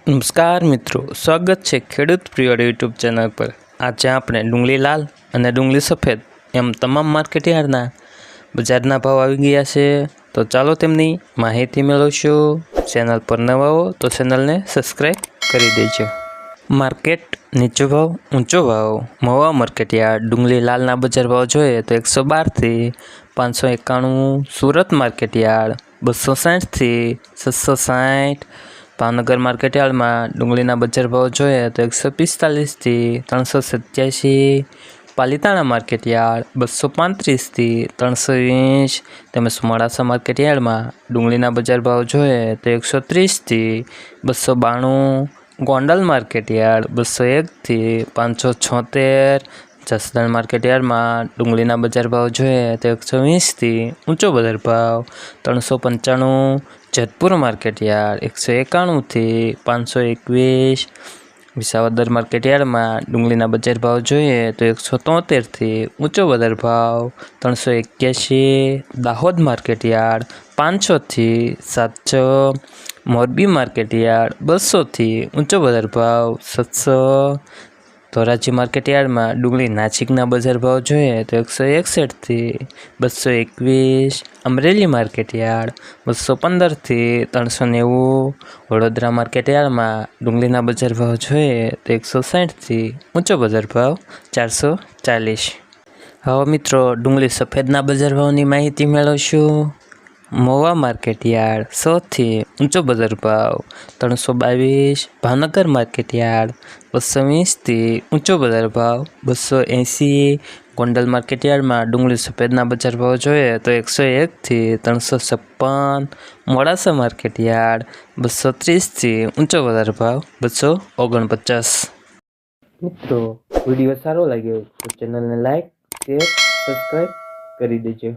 નમસ્કાર મિત્રો, સ્વાગત છે ખેડૂત પ્રિય યુટ્યુબ ચેનલ પર। આજે આપણે ડુંગળી લાલ અને ડુંગળી સફેદ એમ તમામ માર્કેટયાર્ડના બજારના ભાવ આવી ગયા છે, તો ચાલો તેમની માહિતી મેળવશું। ચેનલ પર નવા હો તો ચેનલને સબસ્ક્રાઈબ કરી દેજો। માર્કેટ નીચો ભાવ ઊંચો ભાવ। મહુવા માર્કેટયાર્ડ ડુંગળી લાલના બજાર ભાવ જોઈએ તો 112 થી 591। સુરત માર્કેટયાર્ડ 260 થી 660। ભાવનગર માર્કેટયાર્ડમાં ડુંગળીના બજાર ભાવ જોઈએ તો 145 થી 387। પાલિતાણા માર્કેટયાર્ડ 235 થી 320। તેમજ મોડાસા માર્કેટયાર્ડમાં ડુંગળીના બજાર ભાવ જોઈએ તો 130 થી 292। ગોંડલ માર્કેટયાર્ડ 201 થી 576। જસદણ માર્કેટયાર્ડમાં ડુંગળીના બજાર ભાવ જોઈએ તો 120 થી ઊંચો બજાર ભાવ 395। જેતપુર માર્કેટયાર્ડ 191 થી 521। વિસાવદર માર્કેટયાર્ડમાં ડુંગળીના બજાર ભાવ જોઈએ તો 173 થી ઊંચો બજાર ભાવ 381। દાહોદ માર્કેટયાર્ડ 500 થી 700। મોરબી માર્કેટયાર્ડ 200 થી ઊંચો બજાર ભાવ 700। ધોરાજી માર્કેટયાર્ડમાં ડુંગળી નાસિકના બજાર ભાવ જોઈએ તો 161 થી 221। અમરેલી માર્કેટયાર્ડ 215 થી 390। વડોદરા માર્કેટયાર્ડમાં ડુંગળીના બજાર ભાવ જોઈએ તો 160 થી ઊંચો બજાર ભાવ 440। હવે મિત્રો ડુંગળી સફેદના બજાર ભાવની માહિતી મેળવશું। મહુવા માર્કેટયાર્ડ 100 થી ઊંચો બજાર ભાવ 322। ભાવનગર માર્કેટયાર્ડ 220 થી ઊંચો બજાર ભાવ 280। ગોંડલ માર્કેટયાર્ડમાં ડુંગળી સફેદના બજાર ભાવ જોઈએ તો 101 થી 356। મોડાસા માર્કેટયાર્ડ 230 થી ઊંચો બજાર ભાવ 249। મિત્રો વિડીયો સારો લાગ્યો તો ચેનલને લાઈક, શેર, સબસ્ક્રાઈબ કરી દેજો।